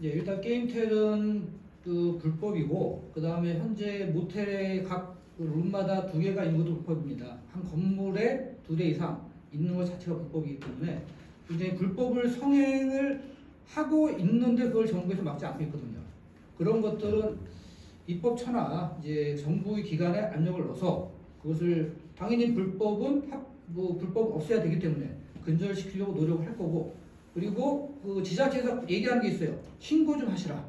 일단 게임텔은 그 불법이고, 그 다음에 현재 모텔의 각 룸마다 2개가 있는 것도 불법입니다. 한 건물에 2대 이상 있는 것 자체가 불법이기 때문에 굉장히 불법을 성행을 하고 있는데 그걸 정부에서 막지 않고 있거든요. 그런 것들은 입법처나 이제 정부의 기관에 압력을 넣어서 그것을 당연히 불법은 불법 없애야 되기 때문에 근절시키려고 노력을 할 거고, 그리고 그 지자체에서 얘기하는 게 있어요. 신고 좀 하시라.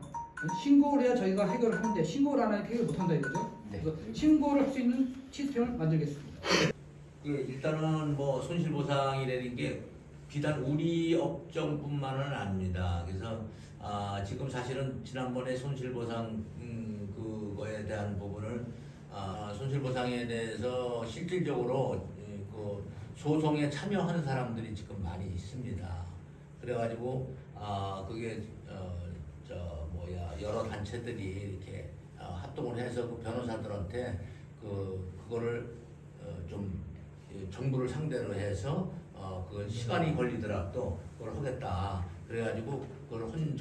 신고를 해야 저희가 해결을 하는데 신고를 안 하니까 해결 못 한다 이거죠. 네. 그래서 신고를 할 수 있는 시스템을 만들겠습니다. 일단은 뭐 손실보상이라는 게 비단 우리 업종뿐만은 아닙니다. 그래서 지금 사실은 지난번에 손실보상 그거에 대한 부분을 손실보상에 대해서 실질적으로 그 소송에 참여하는 사람들이 지금 많이 있습니다. 그래가지고 그게 여러 단체들이 이렇게 합동을 해서 그 변호사들한테 그거를 좀 정부를 상대로 해서 그 시간이 걸리더라도 그걸 하겠다. 그래가지고 그걸 헌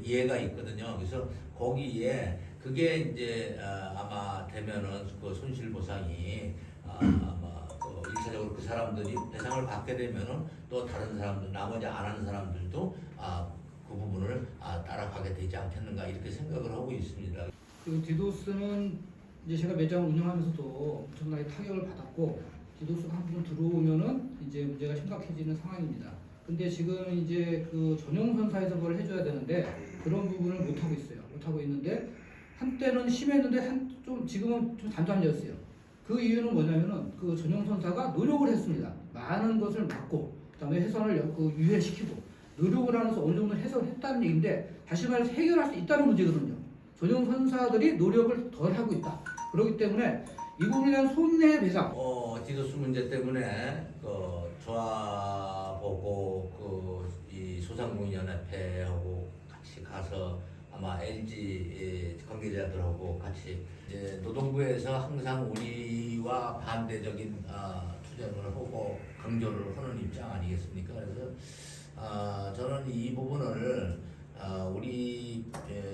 예가 있거든요. 그래서 거기에 그게 이제 아마 되면은 그 손실보상이 아마 그 일차적으로 그 사람들이 배상을 받게 되면은 또 다른 사람들 나머지 안 하는 사람들도 그 부분을 따라가게 되지 않겠는가 이렇게 생각을 하고 있습니다. 그 디도스는 이제 제가 매장을 운영하면서도 엄청나게 타격을 받았고, 디도스가 한 번 들어오면은 이제 문제가 심각해지는 상황입니다. 근데 지금 이제 그 전용 선사에서 그걸 해줘야 되는데 그런 부분을 못 하고 있어요. 못 하고 있는데 한때는 심했는데 지금은 좀 단단해졌어요. 그 이유는 뭐냐면은 그 전용 선사가 노력을 했습니다. 많은 것을 막고 그다음에 해선을 유예시키고 노력을 하면서 어느 정도 해석을 했다는 얘기인데, 다시 말해서 해결할 수 있다는 문제거든요. 전용 선사들이 노력을 덜 하고 있다. 그렇기 때문에 이 부분에 대한 손해배상. 디도스 문제 때문에 저하고 이 소상공인연합회하고 같이 가서 아마 LG 관계자들하고 같이 이제 노동부에서 항상 우리와 반대적인 투쟁을 하고 강조를 하는 입장 아니겠습니까? 그래서 저는 이 부분을 우리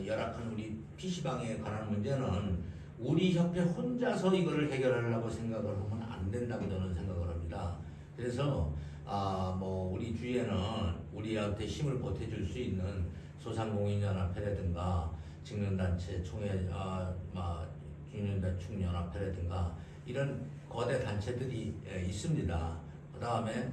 열악한 우리 PC방에 관한 문제는 우리 협회 혼자서 이거를 해결하려고 생각을 하면 안 된다고 저는 생각을 합니다. 그래서 뭐 우리 주위에는 우리한테 힘을 보태줄 수 있는 소상공인연합회라든가 직능단체 중년단축연합회라든가 이런 거대 단체들이 있습니다. 그 다음에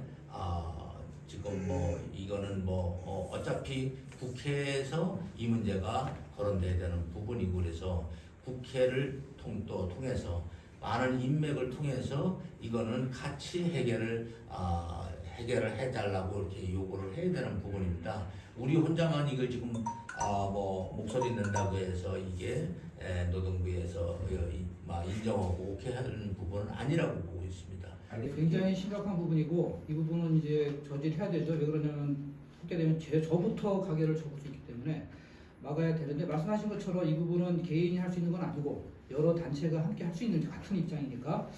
지금 뭐 이거는 어차피 국회에서 이 문제가 거론돼야 되는 부분이고, 그래서 국회를 통해서 많은 인맥을 통해서 이거는 같이 해결을 해달라고 이렇게 요구를 해야 되는 부분입니다. 우리 혼자만 이걸 지금 목소리 낸다고 해서 이게 노동부에서 인정하고 오케이 하는 부분은 아니라고 보고 있습니다. 굉장히 심각한 부분이고, 이 부분은 이제 저질해야 되죠. 왜 그러냐면 하게 되면 저부터 가게를 접을 수 있기 때문에 막아야 되는데, 말씀하신 것처럼 이 부분은 개인이 할 수 있는 건 아니고 여러 단체가 함께 할 수 있는 같은 입장이니까.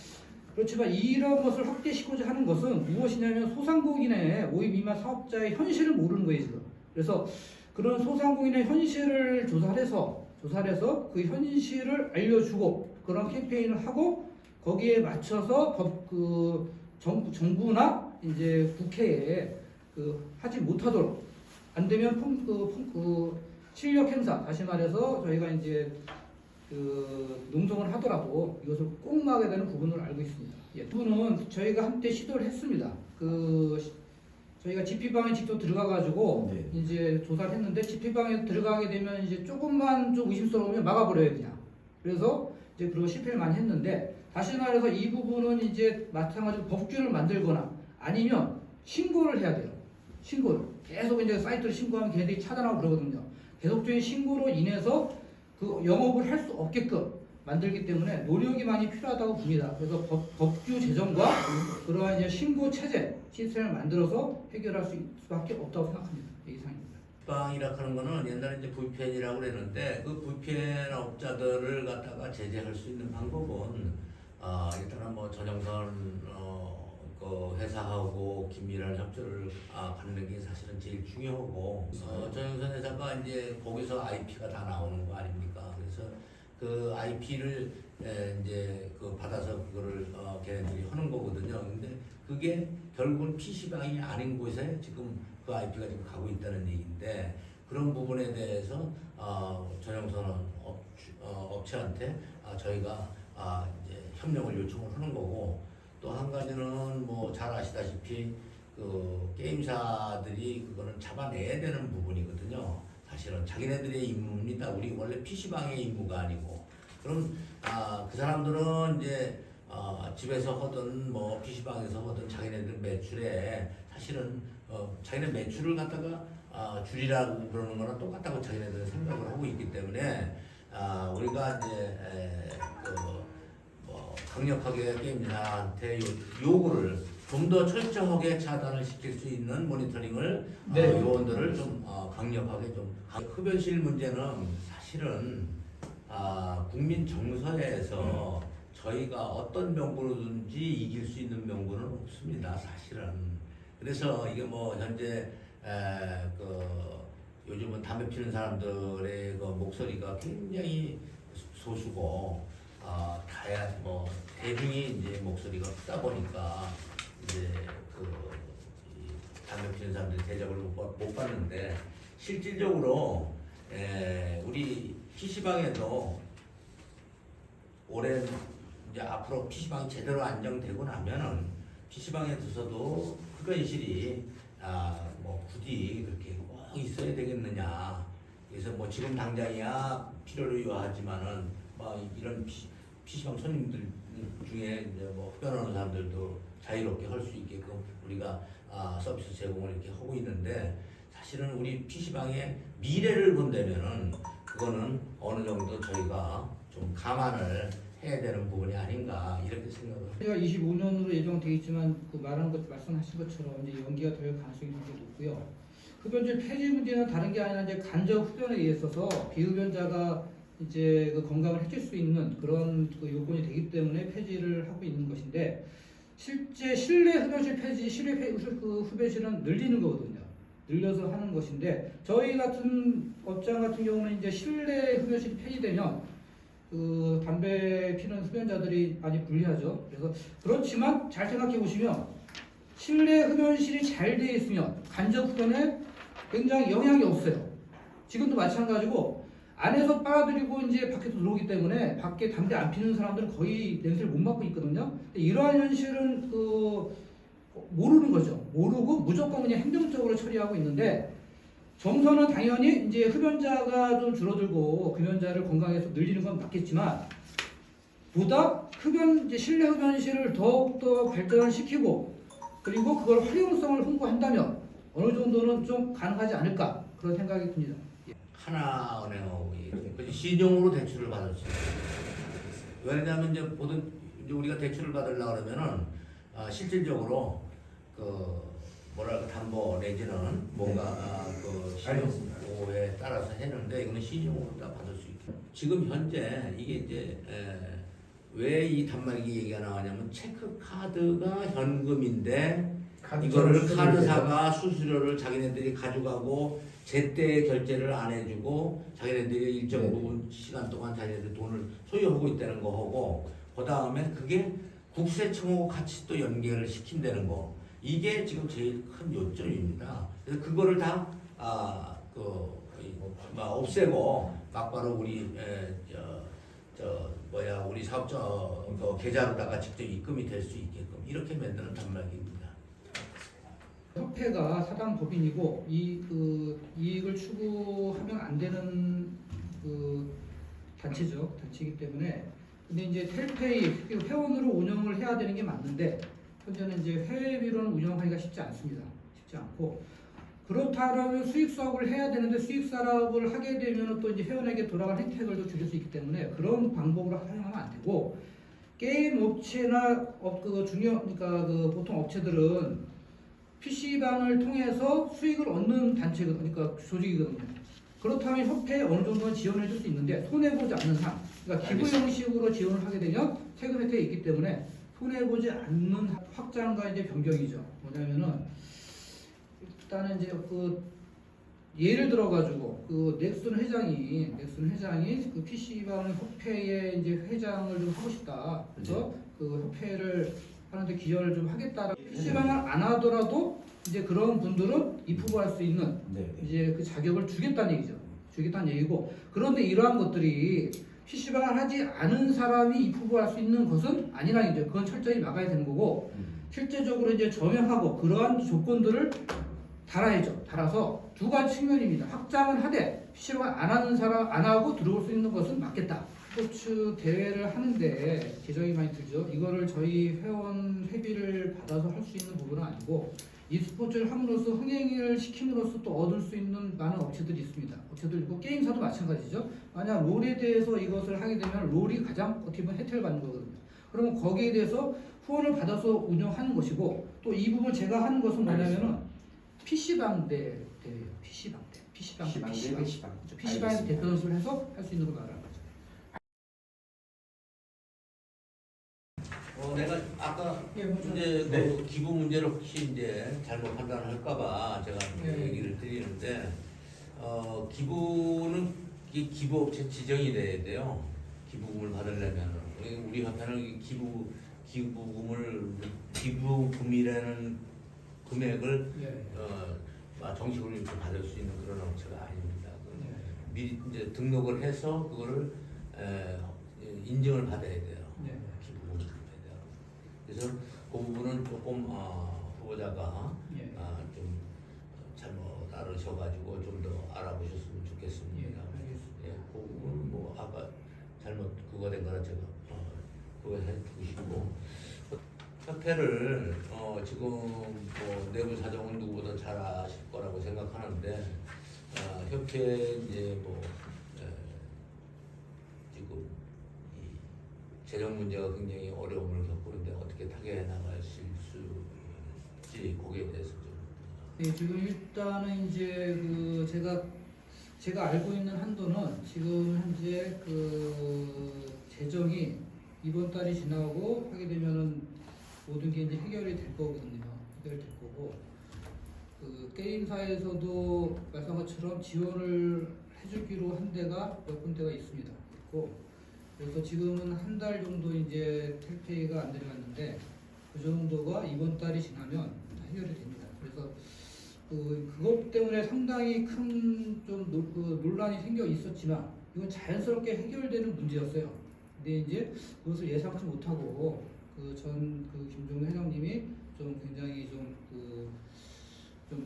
그렇지만 이런 것을 확대시키고자 하는 것은 무엇이냐면 소상공인의 5인 미만 사업자의 현실을 모르는 거예요 지금. 그래서 그런 소상공인의 현실을 조사를 해서 그 현실을 알려주고 그런 캠페인을 하고 거기에 맞춰서 정부나 이제 국회에 하지 못하도록, 안 되면 실력 행사, 다시 말해서 저희가 이제 농성을 하더라도 이것을 꼭 막아야 되는 부분을 알고 있습니다. 이 부분은 저희가 한때 시도를 했습니다. 저희가 GP방에 직접 들어가가지고 이제 조사를 했는데, GP방에 들어가게 되면 이제 조금만 좀 의심스러우면 막아버려요 그냥. 그래서 이제 그런 실패를 많이 했는데, 다시 말해서 이 부분은 이제 마찬가지로 법규를 만들거나 아니면 신고를 해야 돼요. 신고를 계속 이제 사이트를 신고하면 걔네들이 차단하고 그러거든요. 계속적인 신고로 인해서 그 영업을 할 수 없게끔 만들기 때문에 노력이 많이 필요하다고 봅니다. 그래서 법규 제정과 그러한 이제 신고 체제 시스템을 만들어서 해결할 수밖에 없다고 생각합니다. 이상입니다. 빵이라 하는 거는 옛날에 이제 VPN이라고 그랬는데, 그 VPN 업자들을 갖다가 제재할 수 있는 방법은 일단은 뭐 전영선 그 회사하고 긴밀한 협조를 갖는 게 사실은 제일 중요하고, 전영선 회사가 게다가 이제 거기서 IP가 다 나오는 거 아닙니까? 그래서 그 IP를 이제 그 받아서 그거를 걔네들이 하는 거거든요. 근데 그게 결국은 PC방이 아닌 곳에 지금 그 IP가 지금 가고 있다는 얘기인데 그런 부분에 대해서 전용선언 업체한테 저희가 이제 협력을 요청을 하는 거고 또 한 가지는 뭐 잘 아시다시피 그 게임사들이 그거는 잡아내야 되는 부분이거든요. 사실은 자기네들의 임무입니다. 우리 원래 PC방의 임무가 아니고 그럼 그 사람들은 이제 집에서 하든 뭐 PC방에서 하든 자기네들 매출에 사실은 자기네 매출을 갖다가 줄이라고 그러는 거랑 똑같다고 자기네들은 생각을 하고 있기 때문에 우리가 이제 뭐 강력하게 게임사한테 요구를 좀 더 철저하게 차단을 시킬 수 있는 모니터링을 요원들을 좀 강력하게 좀 흡연실 문제는 사실은 국민 정서에서 저희가 어떤 명분으로든지 이길 수 있는 명분은 없습니다. 사실은. 그래서 이게 뭐 현재 요즘은 담배 피우는 사람들의 그 목소리가 굉장히 소수고 뭐 대중이 이제 목소리가 크다 보니까 이제 이 담배 피우는 사람들이 대접을 못 받는데 실질적으로 우리 PC방에도 올해 이제 앞으로 PC방이 제대로 안정되고 나면은 PC방에 두서도 흡연실이 뭐 굳이 그렇게 꼭 있어야 되겠느냐. 그래서 뭐 지금 당장이야 필요를 요하지만은 뭐 이런 PC방 손님들 중에 이제 뭐 흡연하는 사람들도 자유롭게 할 수 있게끔 우리가 서비스 제공을 이렇게 하고 있는데 사실은 우리 PC방의 미래를 본다면은 그거는 어느 정도 저희가 좀 감안을 해야 되는 부분이 아닌가 이렇게 생각을 합니다. 저희가 25년으로 예정되어 있지만 그 말씀하신 것처럼 이제 연기가 될 가능성이 굉장히 높고요. 흡연실 폐지 문제는 다른 게 아니라 이제 간접 흡연에 의해서 비흡연자가 이제 그 건강을 해칠 수 있는 그런 그 요건이 되기 때문에 폐지를 하고 있는 것인데 실제 실내 흡연실 폐지, 그 흡연실은 늘리는 거거든요. 늘려서 하는 것인데 저희 같은 업장 같은 경우는 이제 실내 흡연실이 폐지되면 그 담배 피는 흡연자들이 많이 불리하죠. 그래서 그렇지만 잘 생각해 보시면 실내 흡연실이 잘 돼 있으면 간접 흡연에 굉장히 영향이 없어요. 지금도 마찬가지고 안에서 빨아들이고 이제 밖에서 들어오기 때문에 밖에 담배 안 피는 사람들은 거의 냄새를 못 맡고 있거든요. 이러한 현실은 모르는 거죠. 모르고 무조건 그냥 행정적으로 처리하고 있는데 정서는 당연히 이제 흡연자가 좀 줄어들고 흡연자를 건강해서 늘리는 건 맞겠지만 보다 이제 실내 흡연실을 더욱더 발전을 시키고 그리고 그걸 활용성을 홍보한다면 어느 정도는 좀 가능하지 않을까 그런 생각이 듭니다. 하나은행하고 신용으로 대출을 받을 수 있어요. 왜냐하면 이제 이제 우리가 대출을 받으려고 그러면은 실질적으로 뭐랄까 담보 내지는 뭔가 그 신용에 따라서 했는데 이거는 신용으로 다 받을 수 있게. 지금 현재 이게 이제 왜 이 단말기 얘기가 나왔냐면 체크 카드가 현금인데 이거를 카드사가 수수료를 자기네들이 가져가고 제때 결제를 안 해주고 자기네들이 일정 부분 시간 동안 자기네들 돈을 소유하고 있다는 거 하고 그 다음에 그게 국세청하고 같이 또 연계를 시킨다는 거 이게 지금 제일 큰 요점입니다. 그래서 그거를 다 없애고 막바로 우리 우리 사업자 계좌로다가 직접 입금이 될 수 있게끔 이렇게 만드는 단말기입니다. 협회가 사당 법인이고 이익을 추구하면 안 되는 단체이기 때문에 근데 이제 텔페이 회원으로 운영을 해야 되는 게 맞는데 현재는 이제 회비로는 운영하기가 쉽지 않습니다. 쉽지 않고 그렇다면 수익 사업을 해야 되는데 수익 사업을 하게 되면 또 이제 회원에게 돌아갈 혜택을 또 줄일 수 있기 때문에 그런 방법으로 활용하면 안 되고 게임 업체나 그러니까 보통 업체들은 PC방을 통해서 수익을 얻는 단체거든요. 그러니까 조직이거든요. 그렇다면 협회에 어느 정도는 지원을 해줄 수 있는데 손해보지 않는 한, 그러니까 기부 형식으로 지원을 하게 되면 세금 혜택이 있기 때문에 손해보지 않는 확장과 이제 변경이죠. 뭐냐면은 일단은 이제 예를 들어가지고 그 넥슨 회장이 그 PC방 협회의 이제 회장을 좀 하고 싶다. 그래서 그 협회를 하는데 기여를 좀 하겠다. PC방을 안 하더라도 이제 그런 분들은 입후보할 수 있는 이제 그 자격을 주겠다는 얘기죠. 주겠다는 얘기고, 그런데 이러한 것들이 PC방을 하지 않은 사람이 입후보할 수 있는 것은 아니라는 얘기죠. 그건 철저히 막아야 되는 거고, 실제적으로 이제 점용하고 그러한 조건들을 달아야죠. 달아서 두 가지 측면입니다. 확장을 하되 PC방 안 하는 사람 안 하고 들어올 수 있는 것은 맞겠다. 스포츠 대회를 하는데 재정이 많이 들죠. 이거를 저희 회원 회비를 받아서 할 수 있는 부분은 아니고, 이 스포츠를 함으로써 흥행을 시킴으로써 또 얻을 수 있는 많은 업체들이 있습니다. 업체들 있고 게임사도 마찬가지죠. 만약 롤에 대해서 이것을 하게 되면 롤이 가장 어떻게 보면 혜택을 받는 거거든요. 그러면 거기에 대해서 후원을 받아서 운영하는 것이고, 또 이 부분 제가 하는 것은 뭐냐면은 PC방 대회예요. PC방에서 대표 선수를 해서 할 수 있는 걸 말하는 거죠. 내가 아까 이제 그 기부 문제를 혹시 이제 잘못 판단할까봐 제가 이제 얘기를 드리는데, 기부는 이 기부업체 지정이 돼야 돼요. 기부금을 받으려면 우리 협회는 기부금이라는 금액을 정식으로 이렇게 받을 수 있는 그런 업체가 아닙니다. 미리 이제 등록을 해서 그거를 인증을 받아야 돼요. 기부금을 받아야 돼요. 그래서 그 부분은 조금 후보자가 좀 잘못 알으셔가지고 좀 더 알아보셨으면 좋겠습니다. 그 부분은 뭐 아까 잘못 그거 된 거라 제가 그거 해두시고, 협회를 지금 뭐 내부 사정은 누구보다 잘 아실 거라고 생각하는데, 협회 이제 뭐 지금 이 재정 문제가 굉장히 어려움을 겪고 있는데 어떻게 타개해 나가실 수 있을지 거기에 대해서 좀. 네, 지금 일단은 이제 그 제가 알고 있는 한도는 지금 현재 그 재정이 이번 달이 지나고 하게 되면은 모든 게 이제 해결이 될 거거든요. 해결될 거고, 그 게임사에서도 말씀한 것처럼 지원을 해주기로 한 데가 몇 군데가 있습니다. 있고, 그래서 지금은 한 달 정도 이제 텔페이가 안 들어갔는데 그 정도가 이번 달이 지나면 다 해결이 됩니다. 그래서 그것 때문에 상당히 큰 좀 논란이 생겨 있었지만 이건 자연스럽게 해결되는 문제였어요. 근데 이제 그것을 예상치 못하고 전 김종우 회장님이 좀 굉장히 좀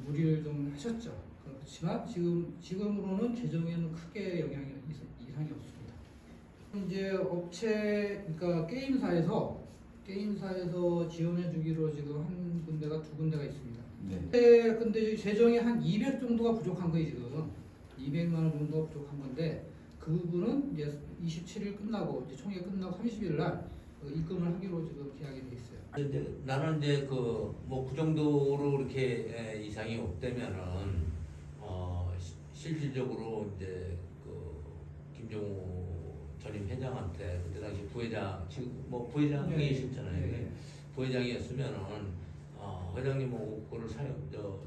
무리를 좀 하셨죠. 그렇지만 지금으로는 재정에는 크게 이상이 없습니다. 이제 그러니까 게임사에서 지원해 주기로 지금 한 군데가 두 군데가 있습니다. 근데 재정이 한 200 정도가 부족한 거예요, 지금. 200만 원 정도 부족한 건데, 그 부분은 이제 27일 끝나고 이제 총회 끝나고 30일 날 입금을 하기로 지금 계약이 돼 있어요. 이제 나는 이제 그 정도로 이렇게 이상이 없다면은 실질적으로 이제 김종우 전임 회장한테 그때 당시 부회장 지금 뭐 부회장이셨잖아요. 부회장이었으면은 회장님하고 그거를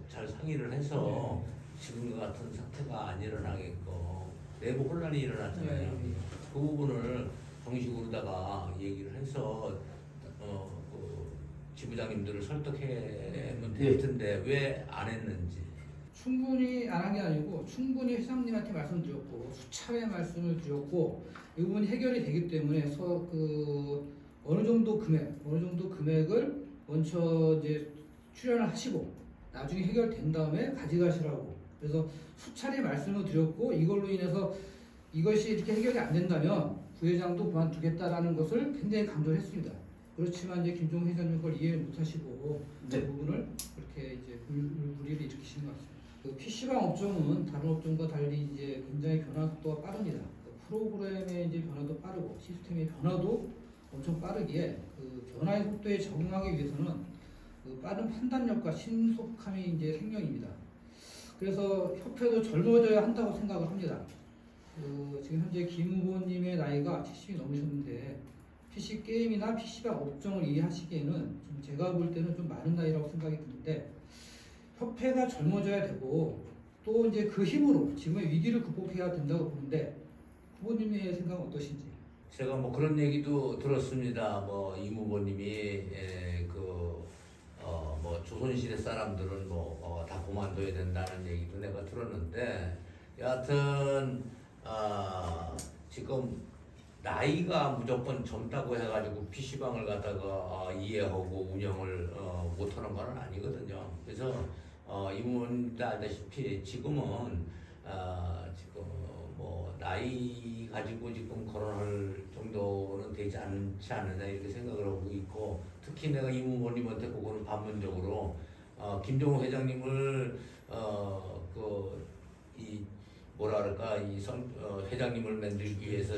잘 상의를 해서 지금과 같은 사태가 안 일어나게끔 내부 혼란이 일어났잖아요. 그 부분을 정식으로다가 얘기를 해서 그 지부장님들을 설득하면 될 텐데 왜 안 했는지. 충분히 안 한 게 아니고 충분히 회장님한테 말씀드렸고 수차례 말씀을 드렸고 이 부분이 해결이 되기 때문에 어느 정도 금액을 먼저 이제 출연을 하시고 나중에 해결된 다음에 가져가시라고. 그래서 수차례 말씀을 드렸고 이걸로 인해서 이것이 이렇게 해결이 안 된다면 부회장도 그만두겠다라는 것을 굉장히 강조를 했습니다. 그렇지만 이제 김종우 회장님 그걸 이해를 못하시고 그 부분을 그렇게 이제 무리를 일으키신 것 같습니다. 그 PC방 업종은 다른 업종과 달리 이제 굉장히 변화 속도가 빠릅니다. 프로그램의 이제 변화도 빠르고 시스템의 변화도 엄청 빠르기에 그 변화의 속도에 적응하기 위해서는 빠른 판단력과 신속함이 이제 생명입니다. 그래서 협회도 젊어져야 한다고 생각을 합니다. 지금 현재 김 후보님의 나이가 70이 넘으셨는데 PC 게임이나 PC방 업종을 이해하시기에는 좀 제가 볼 때는 좀 많은 나이라고 생각이 드는데 협회가 젊어져야 되고 또 이제 그 힘으로 지금의 위기를 극복해야 된다고 보는데 후보님의 생각은 어떠신지? 제가 뭐 그런 얘기도 들었습니다. 뭐 이무보님이 뭐 조선시대 사람들은 다 그만둬야 된다는 얘기도 내가 들었는데 여하튼 지금 나이가 무조건 젊다고 해가지고 PC방을 갖다가 이해하고 운영을 못하는 건 아니거든요. 그래서 이분도 알다시피 지금은 지금 뭐 나이 가지고 지금 거론할 정도는 되지 않지 않느냐 이렇게 생각을 하고 있고, 특히 내가 이무모님한테 그거는 반문적으로 김종우 회장님을 뭐라 그럴까 회장님을 만들기 위해서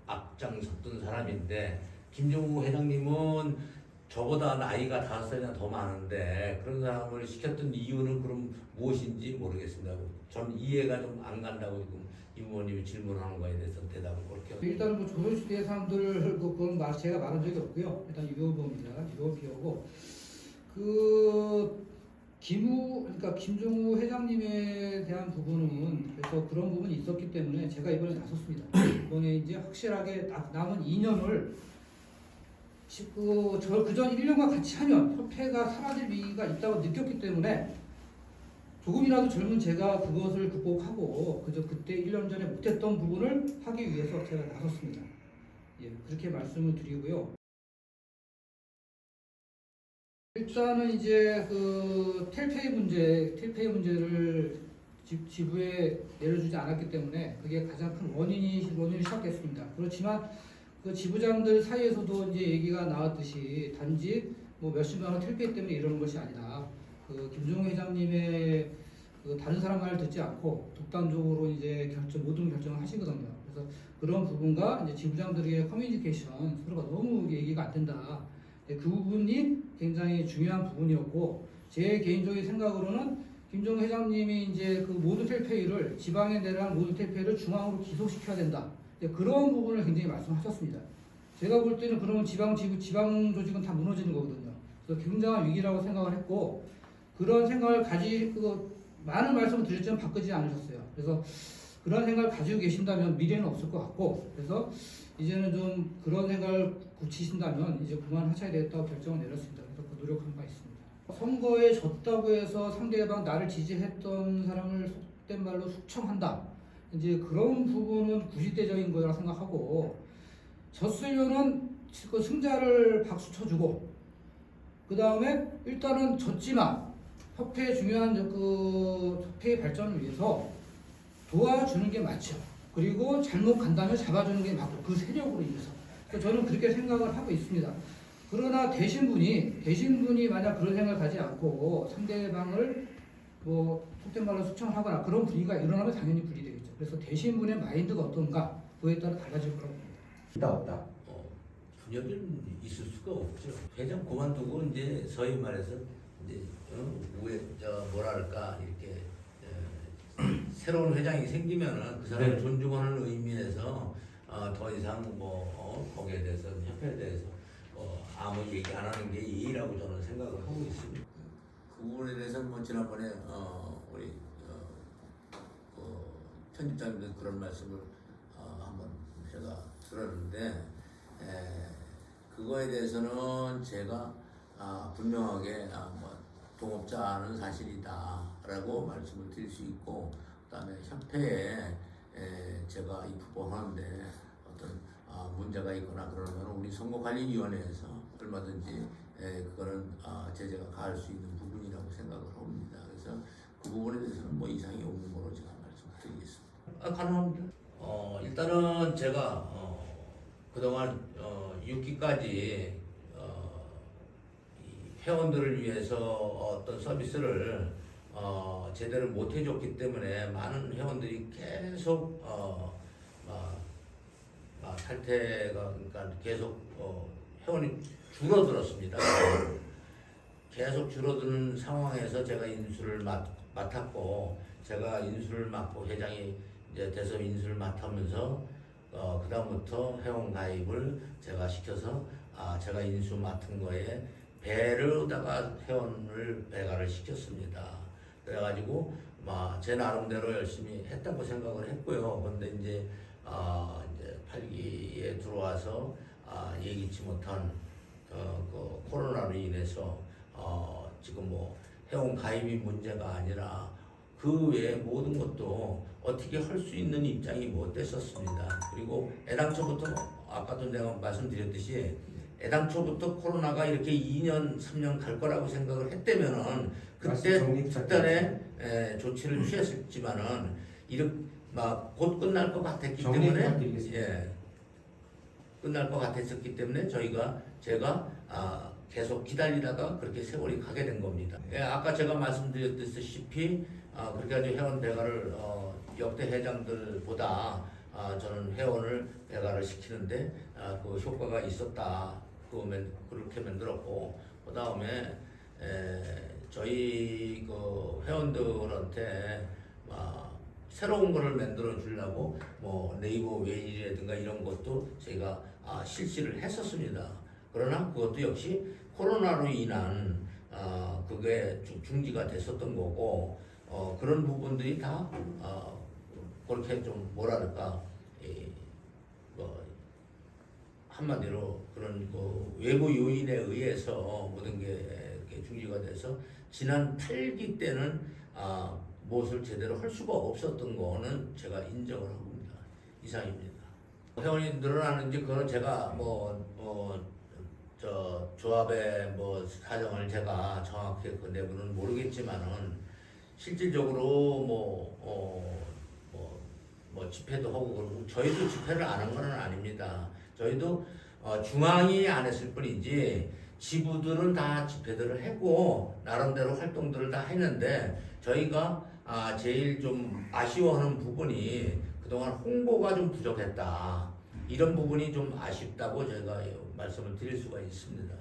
앞장섰던 사람인데, 김종우 회장님은 저보다 나이가 5살이나 더 많은데 그런 사람을 시켰던 이유는 그럼 무엇인지 모르겠습니다. 전 이해가 좀 안 간다고 지금 이모님이 질문하는 거에 대해서 대답을 그렇게. 일단은 뭐 조선시대 사람들 그건 제가 말한 적이 없고요. 일단 유효범입니다. 유효비하고 그러니까 김종우 회장님에 대한 부분은 그래서 그런 부분이 있었기 때문에 제가 이번에 나섰습니다. 이번에 이제 확실하게 남은 2년을 그전 1년과 같이 하면 협회가 사라질 위기가 있다고 느꼈기 때문에 조금이라도 젊은 제가 그것을 극복하고 그때 1년 전에 못했던 부분을 하기 위해서 제가 나섰습니다. 예, 그렇게 말씀을 드리고요. 일단은 이제 텔페이 문제를 지부에 내려주지 않았기 때문에 그게 가장 큰 원인이 시작됐습니다. 그렇지만 그 지부장들 사이에서도 이제 얘기가 나왔듯이 단지 뭐 몇십만 원 텔페이 때문에 이러는 것이 아니라 김종우 회장님의 다른 사람 말을 듣지 않고 독단적으로 이제 모든 결정을 하시거든요. 그래서 그런 부분과 이제 지부장들의 커뮤니케이션 서로가 너무 얘기가 안 된다. 그 부분이 굉장히 중요한 부분이었고, 제 개인적인 생각으로는 김종우 회장님이 이제 그 모든 텔페이를 지방에 내려간 모든 텔페이를 중앙으로 기소시켜야 된다. 그런 부분을 굉장히 말씀하셨습니다. 제가 볼 때는 그러면 지방 조직은 다 무너지는 거거든요. 그래서 굉장한 위기라고 생각을 했고, 그런 생각을 많은 말씀을 드렸지만 바꾸지 않으셨어요. 그래서 그런 생각을 가지고 계신다면 미래는 없을 것 같고, 그래서 이제는 좀 그런 생각을 굳히신다면 이제 그만하셔야 되겠다고 결정을 내렸습니다. 그래서 그 노력한 바 있습니다. 선거에 졌다고 해서 상대방 나를 지지했던 사람을 속된 말로 숙청한다. 이제 그런 부분은 구시대적인 거라 생각하고, 졌으면은 그 승자를 박수 쳐주고, 그 다음에 일단은 졌지만 협회의 중요한 협회의 발전을 위해서 도와주는 게 맞죠. 그리고 잘못 간다면 잡아주는 게 맞고, 그 세력으로 인해서. 그래서 저는 그렇게 생각을 하고 있습니다. 그러나 대신분이 만약 그런 생각을 가지 않고 상대방을 속된 말로 숙청하거나 그런 분위기가 일어나면 당연히 분리되겠죠. 그래서 대신분의 마인드가 어떤가 그거에 따라 달라질 거라고 봅니다. 없다. 분열은 있을 수가 없죠. 회장 그만두고 이제 소위 말해서 이제 뭐랄까 이렇게 새로운 회장이 생기면은 그 사람을 네. 존중하는 의미에서 더 이상 거기에 대해서 협회에 대해서 아무 얘기 안 하는 게 예의라고 저는 생각을 하고 있습니다. 그 부분에 대해서는 뭐 지난번에 우리 편집장님도 그런 말씀을 한번 제가 들었는데, 그거에 대해서는 제가 분명하게 동업자는 사실이다라고 말씀을 드릴 수 있고, 그다음에 협회에 제가 입후보하는데 어떤 문제가 있거나 그러면 우리 선거관리위원회에서 얼마든지 그거는 제재가 가할 수 있는 부분이라고 생각을 합니다. 그래서 그 부분에 대해서는 뭐 이상이 없는 걸로 제가 말씀드리겠습니다. 가능합니다. 일단은 제가 그동안 6기까지 회원들을 위해서 어떤 서비스를 제대로 못 해줬기 때문에 많은 회원들이 계속 탈퇴가, 그러니까 계속 회원이 줄어들었습니다. 계속 줄어드는 상황에서 제가 인수를 맡았고, 제가 인수를 맡고 회장이 이제 돼서 인수를 맡으면서 그 다음부터 회원 가입을 제가 시켜서 제가 인수 맡은 거에 배를다가 회원을 배가를 시켰습니다. 그래가지고 제 나름대로 열심히 했다고 생각을 했고요. 그런데 이제 이제 8기에 들어와서 예기치 못한 그 코로나로 인해서 지금 뭐 회원 가입이 문제가 아니라 그 외에 모든 것도 어떻게 할 수 있는 입장이 못 됐었습니다. 그리고 애당초부터 아까도 내가 말씀드렸듯이 애당초부터 코로나가 이렇게 2년, 3년 갈 거라고 생각을 했다면은 그때 특단의 조치를 취했었지만은 이렇게 막 곧 끝날 것 같았기 때문에 끝날 것 같았었기 때문에 제가 계속 기다리다가 그렇게 세월이 가게 된 겁니다. 아까 제가 말씀드렸다시피 그렇게 아주 회원 배가를 역대 회장들보다 저는 회원을 배가를 시키는데 그 효과가 있었다. 그렇게 만들었고 그 다음에 저희 그 회원들한테 새로운 거를 만들어 주려고 뭐 네이버 웨이라든가 이런 것도 저희가 실시를 했었습니다. 그러나 그것도 역시 코로나로 인한 그게 중지가 됐었던 거고 그런 부분들이 다 그렇게 좀 뭐랄까 한마디로 그런 그 외부 요인에 의해서 모든 게 이렇게 중지가 돼서 지난 8기 때는 무엇을 제대로 할 수가 없었던 거는 제가 인정을 합니다. 이상입니다. 회원이 늘어나는지 그거는 제가 조합의 사정을 제가 정확히 그 내부는 모르겠지만은 실질적으로 집회도 하고 그러고 저희도 집회를 안 한 건 아닙니다. 저희도 중앙이 안 했을 뿐이지 지부들은 다 집회들을 했고 나름대로 활동들을 다 했는데 저희가 제일 좀 아쉬워하는 부분이 그동안 홍보가 좀 부족했다. 이런 부분이 좀 아쉽다고 제가 말씀을 드릴 수가 있습니다.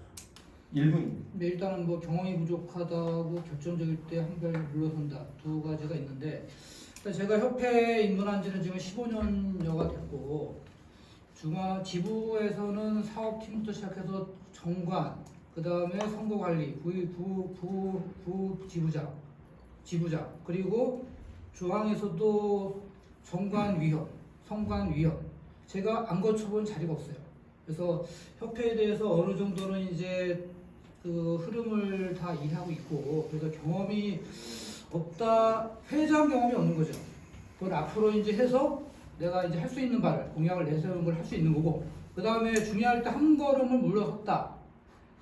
1분. 네, 일단은 뭐 경험이 부족하다고 결정적일 때 한별 물러선다 두 가지가 있는데 일단 제가 협회에 입문한 지는 지금 15년여가 됐고 지부에서는 사업팀부터 시작해서 정관, 그 다음에 선거관리, 지부장, 그리고 중앙에서도 정관위원, 선관위원 제가 안 거쳐본 자리가 없어요. 그래서 협회에 대해서 어느 정도는 이제 그 흐름을 다 이해하고 있고 그래서 경험이 없다, 회장 경험이 없는 거죠. 그걸 앞으로 이제 해서 내가 이제 할 수 있는 바를 공약을 내세우는 걸 할 수 있는 거고 그 다음에 중요할 때 한 걸음을 물러섰다.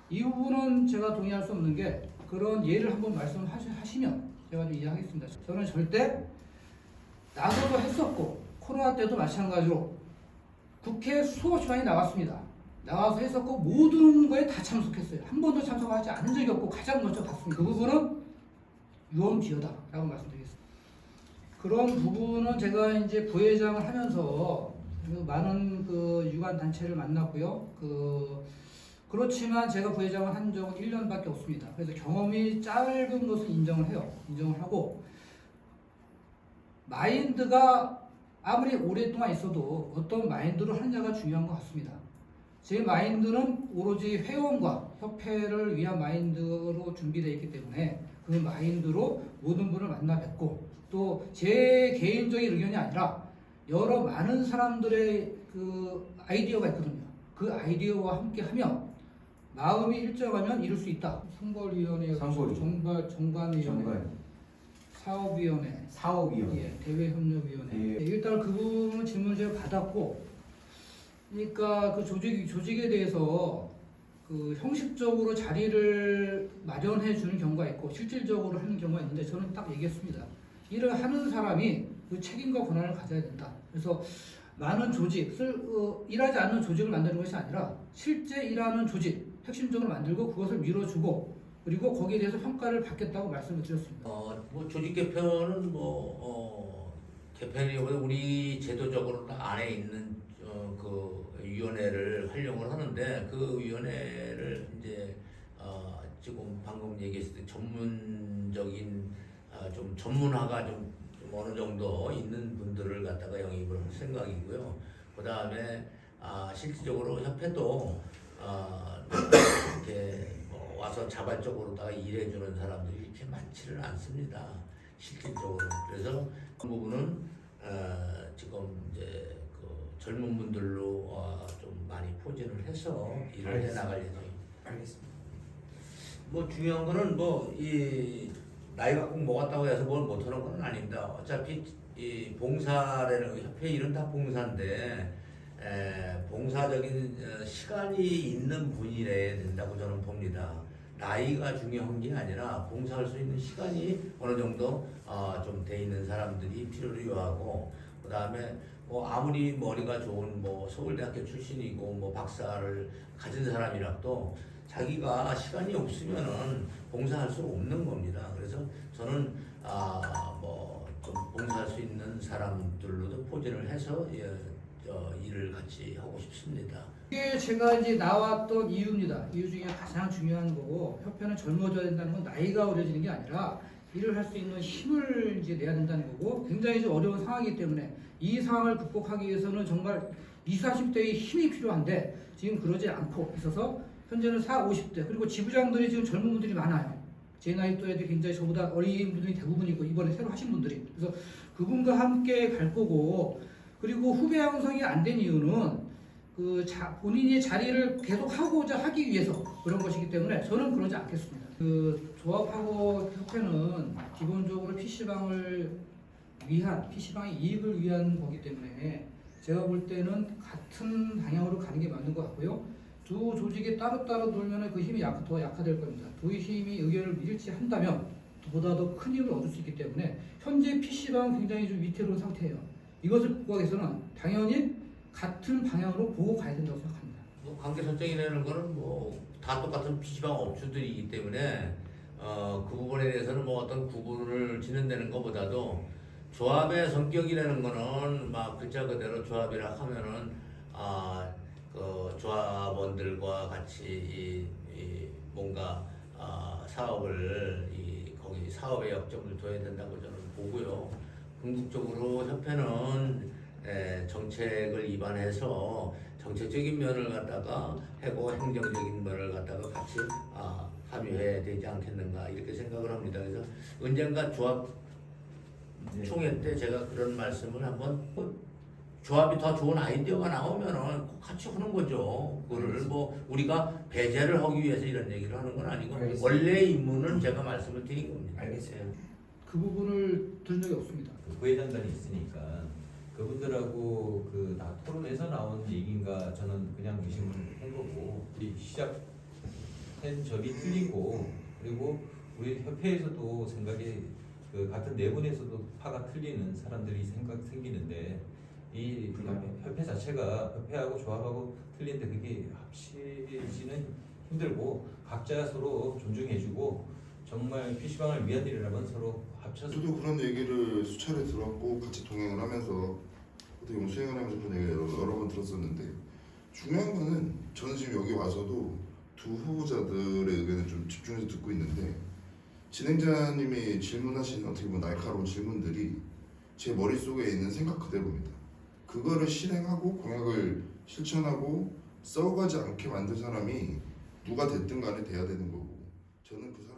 이 부분은 제가 동의할 수 없는 게 그런 예를 한번 말씀하시면 제가 좀 이해하겠습니다. 저는 절대 나서도 했었고 코로나 때도 마찬가지로 국회 수없이 많이 나왔습니다. 나와서 했었고 모든 거에 다 참석했어요. 한 번도 참석하지 않은 적이 없고 가장 먼저 갔습니다. 그 부분은 유언비어다라고 말씀드리겠습니다. 그런 부분은 제가 이제 부회장을 하면서 많은 그 유관 단체를 만났고요. 그렇지만 제가 부회장을 한 적은 1년밖에 없습니다. 그래서 경험이 짧은 것은 인정을 하고 마인드가 아무리 오랫동안 있어도 어떤 마인드로 하느냐가 중요한 것 같습니다. 제 마인드는 오로지 회원과 협회를 위한 마인드로 준비되어 있기 때문에 그 마인드로 모든 분을 만나 뵙고 또 제 개인적인 의견이 아니라 여러 많은 사람들의 그 아이디어가 있거든요. 그 아이디어와 함께 하면 마음이 일정하면 이룰 수 있다. 선거위원회, 정관위원회, 사업위원회, 대외협력위원회. 일단 그 부분은 질문을 제가 받았고, 그러니까 그 조직에 대해서 그 형식적으로 자리를 마련해 주는 경우가 있고 실질적으로 하는 경우가 있는데 저는 딱 얘기했습니다. 일을 하는 사람이 그 책임과 권한을 가져야 된다. 그래서 많은 일하지 않는 조직을 만드는 것이 아니라 실제 일하는 조직, 핵심적으로 만들고 그것을 밀어주고 그리고 거기에 대해서 평가를 받겠다고 말씀을 드렸습니다. 조직 개편은 개편이 우리 제도적으로 안에 있는 그 위원회를 활용을 하는데 그 위원회를 이제 지금 방금 얘기했을 때 전문적인 좀 전문화가 좀 어느 정도 있는 분들을 갖다가 영입을 할 생각이고요. 그 다음에 실질적으로 협회도 이렇게 와서 자발적으로 다 일해주는 사람들이 이렇게 많지는 않습니다. 실질적으로. 그래서 그 부분은 지금 이제 그 젊은 분들로 좀 많이 포진을 해서 일을 해 나갈 예정입니다. 알겠습니다. 뭐 중요한 거는 뭐 이 나이가 꼭 먹었다고 해서 뭘 못하는 건 아닙니다. 어차피 이 봉사라는 협회 일은 다 봉사인데 봉사적인 시간이 있는 분이래야 된다고 저는 봅니다. 나이가 중요한 게 아니라 봉사할 수 있는 시간이 어느 정도 좀 돼 있는 사람들이 필요로 요하고, 그 다음에 뭐 아무리 머리가 좋은 뭐 서울대학교 출신이고 뭐 박사를 가진 사람이라도 자기가 시간이 없으면은 봉사할 수 없는 겁니다. 그래서 저는 뭐 좀 봉사할 수 있는 사람들로도 포진을 해서 일을 같이 하고 싶습니다. 이게 제가 이제 나왔던 이유입니다. 이유 중에 가장 중요한 거고, 협회는 젊어져야 된다는 건 나이가 어려지는 게 아니라 일을 할 수 있는 힘을 이제 내야 된다는 거고, 굉장히 좀 어려운 상황이기 때문에 이 상황을 극복하기 위해서는 정말 20, 30대의 힘이 필요한데 지금 그러지 않고 있어서 현재는 40, 50대 그리고 지부장들이 지금 젊은 분들이 많아요. 제 나이 또래도 굉장히 저보다 어린 분들이 대부분이고 이번에 새로 하신 분들이, 그래서 그분과 함께 갈 거고, 그리고 후배 양성이 안 된 이유는 본인이 자리를 계속 하기 위해서 그런 것이기 때문에 저는 그러지 않겠습니다. 조합하고 협회는 기본적으로 PC방의 이익을 위한 거기 때문에 제가 볼 때는 같은 방향으로 가는 게 맞는 것 같고요. 두 조직이 따로따로 놀면 그 힘이 더 약화될 겁니다. 두 힘이 의견을 일치한다면 보다 더 큰 힘을 얻을 수 있기 때문에 현재 PC방은 굉장히 좀 위태로운 상태예요. 이것을 극복하기 위해서는 당연히 같은 방향으로 보고 가야 된다고 생각합니다. 뭐 관계 설정이라는 거는 뭐 다 똑같은 PC방 업주들이기 때문에 그 부분에 대해서는 뭐 어떤 구분을 짓는다는 것보다도 조합의 성격이라는 거는 막 글자 그대로 조합이라 하면은 그 조합원들과 같이 뭔가 사업을 거기 사업에 역점을 둬야 된다고 저는 보고요. 궁극적으로 협회는 정책을 입안해서 정책적인 면을 갖다가 하고 행정적인 면을 갖다가 같이 합의해야 되지 않겠는가 이렇게 생각을 합니다. 그래서 언젠가 조합 총회 때 제가 그런 말씀을 한번 조합이 더 좋은 아이디어가 나오면은 같이 하는 거죠. 그거를 뭐 우리가 배제를 하기 위해서 이런 얘기를 하는 건 아니고 알겠습니다. 원래 임무는 제가 말씀을 드린 겁니다. 알겠어요. 그 부분을 들은 적이 없습니다. 그 부회장단이 있으니까 그분들하고 다 토론에서 나온 얘기인가 저는 그냥 의심을 한 거고, 이 시작한 점이 틀리고, 그리고 우리 협회에서도 생각이 같은 내분에서도 파가 틀리는 사람들이 생기는데 이 협회 자체가 협회하고 조합하고 틀린데 그게 합치지는 힘들고 각자 서로 존중해주고 정말 PC방을 위한 일이라면 서로 합쳐서. 저도 그런 얘기를 수차례 들었고 같이 동행을 하면서 어떻게 보면 수행을 하면서 그런 얘기를 여러 번 들었었는데, 중요한 거는 저는 지금 여기 와서도 두 후보자들의 의견을 좀 집중해서 듣고 있는데, 진행자님이 질문하신 어떻게 보면 날카로운 질문들이 제 머릿속에 있는 생각 그대로입니다. 그거를 실행하고 공약을 실천하고 써가지 않게 만든 사람이 누가 됐든 간에 돼야 되는 거고, 저는 그 사람